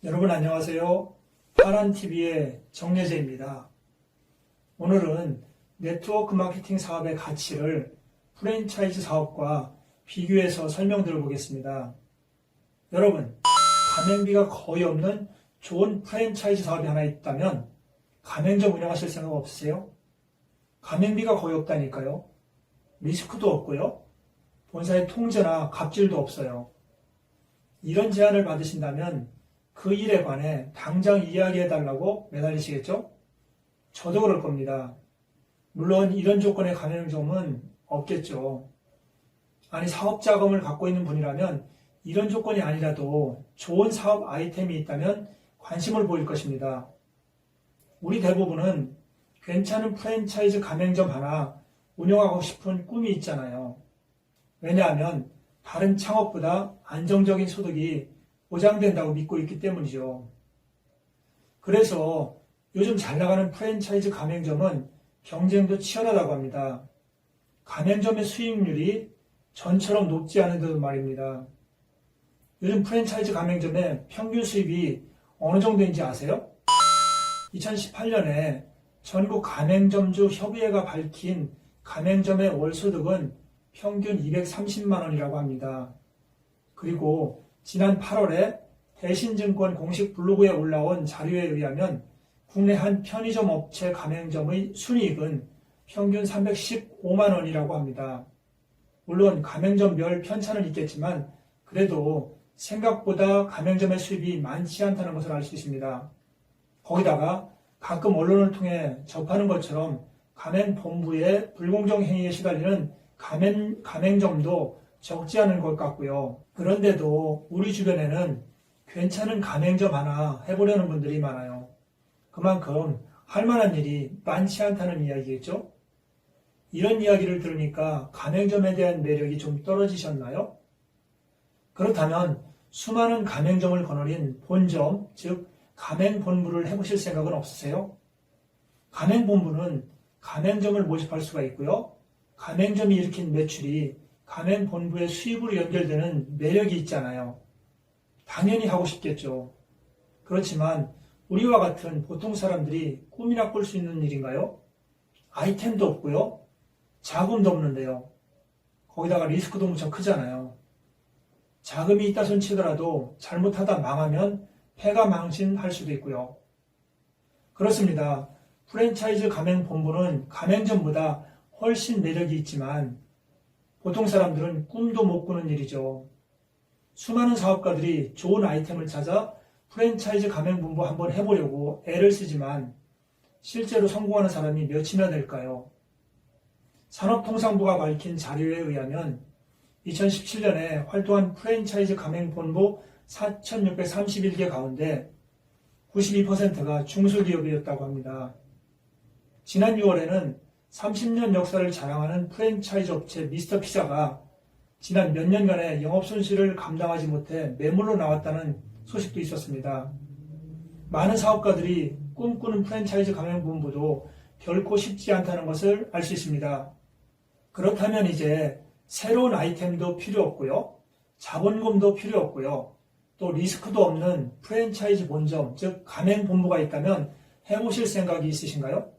여러분 안녕하세요. 파란TV의 정예재입니다. 오늘은 네트워크 마케팅 사업의 가치를 프랜차이즈 사업과 비교해서 설명드려 보겠습니다. 여러분, 가맹비가 거의 없는 좋은 프랜차이즈 사업이 하나 있다면 가맹점 운영하실 생각 없으세요? 가맹비가 거의 없다니까요. 리스크도 없고요. 본사의 통제나 갑질도 없어요. 이런 제안을 받으신다면 그 일에 관해 당장 이야기해달라고 매달리시겠죠? 저도 그럴 겁니다. 물론 이런 조건의 가맹점은 없겠죠. 아니, 사업 자금을 갖고 있는 분이라면 이런 조건이 아니라도 좋은 사업 아이템이 있다면 관심을 보일 것입니다. 우리 대부분은 괜찮은 프랜차이즈 가맹점 하나 운영하고 싶은 꿈이 있잖아요. 왜냐하면 다른 창업보다 안정적인 소득이 보장된다고 믿고 있기 때문이죠. 그래서 요즘 잘 나가는 프랜차이즈 가맹점은 경쟁도 치열하다고 합니다. 가맹점의 수익률이 전처럼 높지 않은데도 말입니다. 요즘 프랜차이즈 가맹점의 평균 수입이 어느 정도인지 아세요? 2018년에 전국 가맹점주 협의회가 밝힌 가맹점의 월소득은 평균 230만 원이라고 합니다. 그리고 지난 8월에 대신증권 공식 블로그에 올라온 자료에 의하면 국내 한 편의점 업체 가맹점의 순이익은 평균 315만 원이라고 합니다. 물론 가맹점별 편차는 있겠지만 그래도 생각보다 가맹점의 수입이 많지 않다는 것을 알 수 있습니다. 거기다가 가끔 언론을 통해 접하는 것처럼 가맹본부의 불공정 행위에 시달리는 가맹점도 적지 않은 것 같고요. 그런데도 우리 주변에는 괜찮은 가맹점 하나 해보려는 분들이 많아요. 그만큼 할 만한 일이 많지 않다는 이야기겠죠? 이런 이야기를 들으니까 가맹점에 대한 매력이 좀 떨어지셨나요? 그렇다면 수많은 가맹점을 거느린 본점, 즉 가맹본부를 해보실 생각은 없으세요? 가맹본부는 가맹점을 모집할 수가 있고요. 가맹점이 일으킨 매출이 가맹본부의 수입으로 연결되는 매력이 있잖아요. 당연히 하고 싶겠죠. 그렇지만 우리와 같은 보통 사람들이 꿈이나 꿀 수 있는 일인가요? 아이템도 없고요. 자금도 없는데요. 거기다가 리스크도 무척 크잖아요. 자금이 있다 손 치더라도 잘못하다 망하면 폐가 망신할 수도 있고요. 그렇습니다. 프랜차이즈 가맹본부는 가맹점보다 훨씬 매력이 있지만 보통 사람들은 꿈도 못 꾸는 일이죠. 수많은 사업가들이 좋은 아이템을 찾아 프랜차이즈 가맹본부 한번 해보려고 애를 쓰지만 실제로 성공하는 사람이 몇이나 될까요? 산업통상부가 밝힌 자료에 의하면 2017년에 활동한 프랜차이즈 가맹본부 4,631개 가운데 92%가 중소기업이었다고 합니다. 지난 6월에는 30년 역사를 자랑하는 프랜차이즈 업체 미스터피자가 지난 몇 년간의 영업손실을 감당하지 못해 매물로 나왔다는 소식도 있었습니다. 많은 사업가들이 꿈꾸는 프랜차이즈 가맹본부도 결코 쉽지 않다는 것을 알 수 있습니다. 그렇다면 이제 새로운 아이템도 필요 없고요. 자본금도 필요 없고요. 또 리스크도 없는 프랜차이즈 본점, 즉 가맹본부가 있다면 해보실 생각이 있으신가요?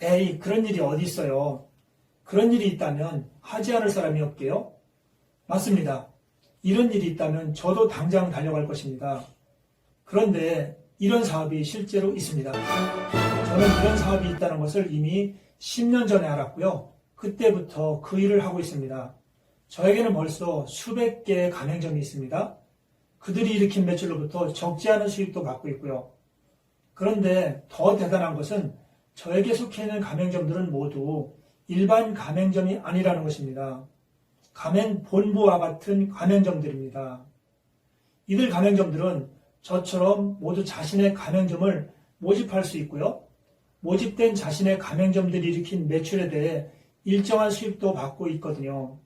에이, 그런 일이 어디 있어요. 그런 일이 있다면 하지 않을 사람이 없게요? 맞습니다. 이런 일이 있다면 저도 당장 달려갈 것입니다. 그런데 이런 사업이 실제로 있습니다. 저는 이런 사업이 있다는 것을 이미 10년 전에 알았고요. 그때부터 그 일을 하고 있습니다. 저에게는 벌써 수백 개의 가맹점이 있습니다. 그들이 일으킨 매출로부터 적지 않은 수익도 받고 있고요. 그런데 더 대단한 것은 저에게 속해 있는 가맹점들은 모두 일반 가맹점이 아니라는 것입니다. 가맹본부와 같은 가맹점들입니다. 이들 가맹점들은 저처럼 모두 자신의 가맹점을 모집할 수 있고요. 모집된 자신의 가맹점들이 일으킨 매출에 대해 일정한 수익도 받고 있거든요.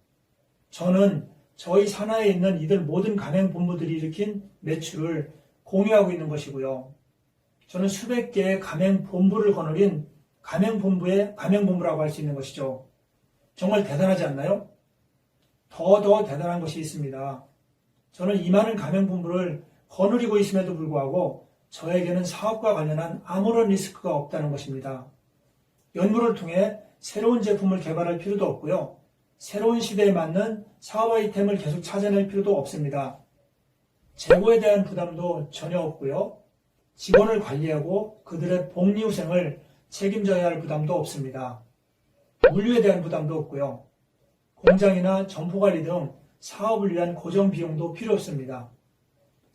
저는 저희 산하에 있는 이들 모든 가맹본부들이 일으킨 매출을 공유하고 있는 것이고요. 저는 수백 개의 가맹본부를 거느린 가맹본부의 가맹본부라고 할 수 있는 것이죠. 정말 대단하지 않나요? 더 대단한 것이 있습니다. 저는 이 많은 가맹본부를 거느리고 있음에도 불구하고 저에게는 사업과 관련한 아무런 리스크가 없다는 것입니다. 연구를 통해 새로운 제품을 개발할 필요도 없고요. 새로운 시대에 맞는 사업 아이템을 계속 찾아낼 필요도 없습니다. 재고에 대한 부담도 전혀 없고요. 직원을 관리하고 그들의 복리후생을 책임져야 할 부담도 없습니다. 물류에 대한 부담도 없고요. 공장이나 점포관리 등 사업을 위한 고정 비용도 필요 없습니다.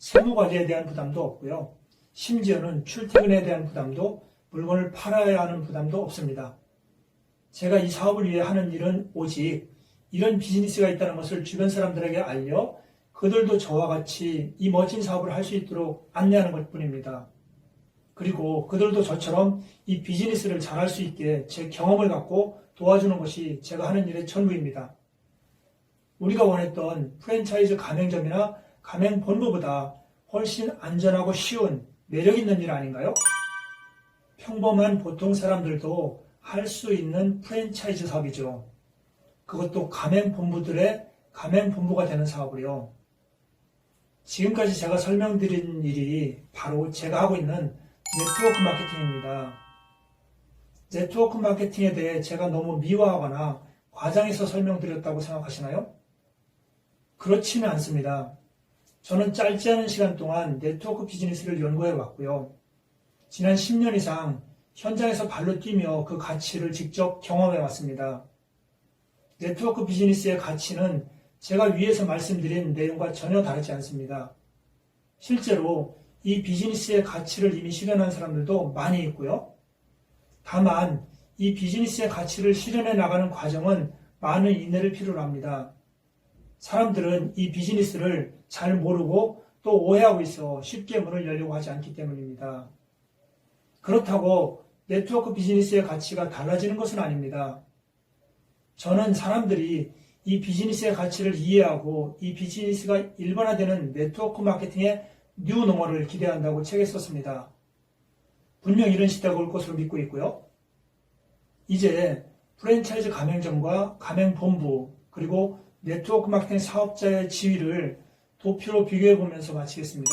세무관리에 대한 부담도 없고요. 심지어는 출퇴근에 대한 부담도, 물건을 팔아야 하는 부담도 없습니다. 제가 이 사업을 위해 하는 일은 오직 이런 비즈니스가 있다는 것을 주변 사람들에게 알려 그들도 저와 같이 이 멋진 사업을 할 수 있도록 안내하는 것뿐입니다. 그리고 그들도 저처럼 이 비즈니스를 잘할 수 있게 제 경험을 갖고 도와주는 것이 제가 하는 일의 전부입니다. 우리가 원했던 프랜차이즈 가맹점이나 가맹본부보다 훨씬 안전하고 쉬운 매력 있는 일 아닌가요? 평범한 보통 사람들도 할 수 있는 프랜차이즈 사업이죠. 그것도 가맹본부들의 가맹본부가 되는 사업으로요. 지금까지 제가 설명드린 일이 바로 제가 하고 있는 네트워크 마케팅입니다. 네트워크 마케팅에 대해 제가 너무 미화하거나 과장해서 설명드렸다고 생각하시나요? 그렇지는 않습니다. 저는 짧지 않은 시간 동안 네트워크 비즈니스를 연구해 왔고요. 지난 10년 이상 현장에서 발로 뛰며 그 가치를 직접 경험해 왔습니다. 네트워크 비즈니스의 가치는 제가 위에서 말씀드린 내용과 전혀 다르지 않습니다. 실제로 이 비즈니스의 가치를 이미 실현한 사람들도 많이 있고요. 다만 이 비즈니스의 가치를 실현해 나가는 과정은 많은 인내를 필요로 합니다. 사람들은 이 비즈니스를 잘 모르고 또 오해하고 있어 쉽게 문을 열려고 하지 않기 때문입니다. 그렇다고 네트워크 비즈니스의 가치가 달라지는 것은 아닙니다. 저는 사람들이 이 비즈니스의 가치를 이해하고 이 비즈니스가 일반화되는 네트워크 마케팅의 뉴 노멀을 기대한다고 책에 썼습니다. 분명 이런 시대가 올 것으로 믿고 있고요. 이제 프랜차이즈 가맹점과 가맹본부 그리고 네트워크 마케팅 사업자의 지위를 도표로 비교해 보면서 마치겠습니다.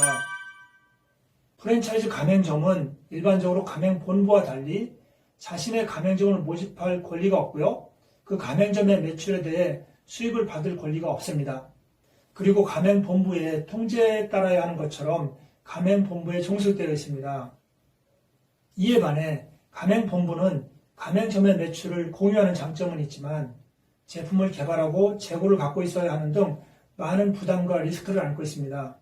프랜차이즈 가맹점은 일반적으로 가맹본부와 달리 자신의 가맹점을 모집할 권리가 없고요. 그 가맹점의 매출에 대해 수입을 받을 권리가 없습니다. 그리고 가맹본부의 통제에 따라야 하는 것처럼 가맹본부에 종속되어 있습니다. 이에 반해 가맹본부는 가맹점의 매출을 공유하는 장점은 있지만 제품을 개발하고 재고를 갖고 있어야 하는 등 많은 부담과 리스크를 안고 있습니다.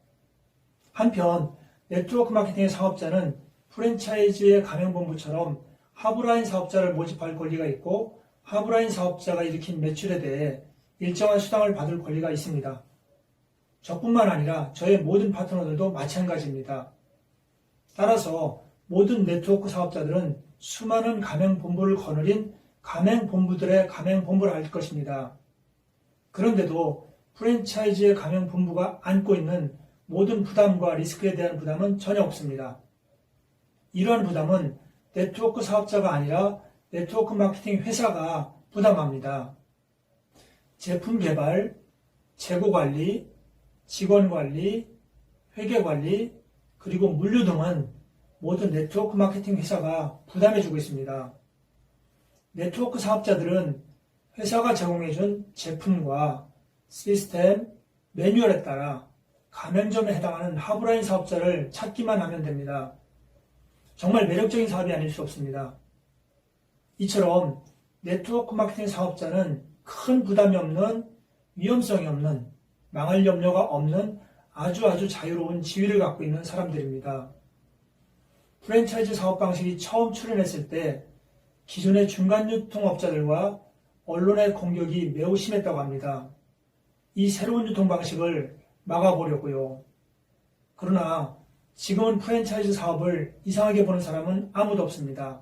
한편 네트워크 마케팅의 사업자는 프랜차이즈의 가맹본부처럼 하브라인 사업자를 모집할 권리가 있고 하브라인 사업자가 일으킨 매출에 대해 일정한 수당을 받을 권리가 있습니다. 저뿐만 아니라 저의 모든 파트너들도 마찬가지입니다. 따라서 모든 네트워크 사업자들은 수많은 가맹본부를 거느린 가맹본부들의 가맹본부를 할 것입니다. 그런데도 프랜차이즈의 가맹본부가 안고 있는 모든 부담과 리스크에 대한 부담은 전혀 없습니다. 이러한 부담은 네트워크 사업자가 아니라 네트워크 마케팅 회사가 부담합니다. 제품 개발, 재고 관리, 직원 관리, 회계 관리, 그리고 물류 등은 모든 네트워크 마케팅 회사가 부담해주고 있습니다. 네트워크 사업자들은 회사가 제공해준 제품과 시스템, 매뉴얼에 따라 가맹점에 해당하는 하브라인 사업자를 찾기만 하면 됩니다. 정말 매력적인 사업이 아닐 수 없습니다. 이처럼 네트워크 마케팅 사업자는 큰 부담이 없는, 위험성이 없는, 망할 염려가 없는 아주 자유로운 지위를 갖고 있는 사람들입니다. 프랜차이즈 사업 방식이 처음 출현했을 때 기존의 중간 유통업자들과 언론의 공격이 매우 심했다고 합니다. 이 새로운 유통 방식을 막아보려고요. 그러나 지금은 프랜차이즈 사업을 이상하게 보는 사람은 아무도 없습니다.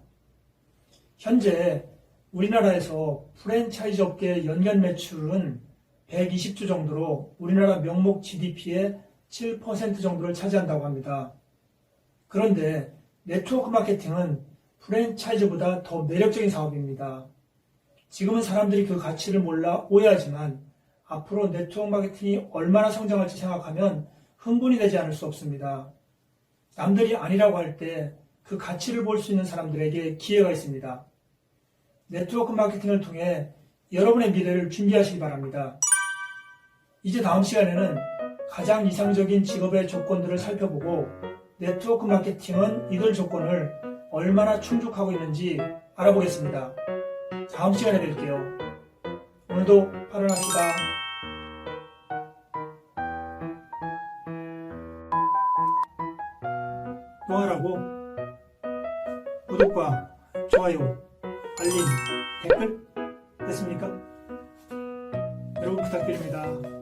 현재 우리나라에서 프랜차이즈 업계의 연간 매출은 120조 정도로 우리나라 명목 GDP의 7% 정도를 차지한다고 합니다. 그런데 네트워크 마케팅은 프랜차이즈보다 더 매력적인 사업입니다. 지금은 사람들이 그 가치를 몰라 오해하지만 앞으로 네트워크 마케팅이 얼마나 성장할지 생각하면 흥분이 되지 않을 수 없습니다. 남들이 아니라고 할 때 그 가치를 볼 수 있는 사람들에게 기회가 있습니다. 네트워크 마케팅을 통해 여러분의 미래를 준비하시기 바랍니다. 이제 다음 시간에는 가장 이상적인 직업의 조건들을 살펴보고 네트워크 마케팅은 이들 조건을 얼마나 충족하고 있는지 알아보겠습니다. 다음 시간에 뵐게요. 오늘도 발언합시다. 뭐 하라고? 구독과 좋아요, 알림, 댓글 됐습니까? 여러분 부탁드립니다.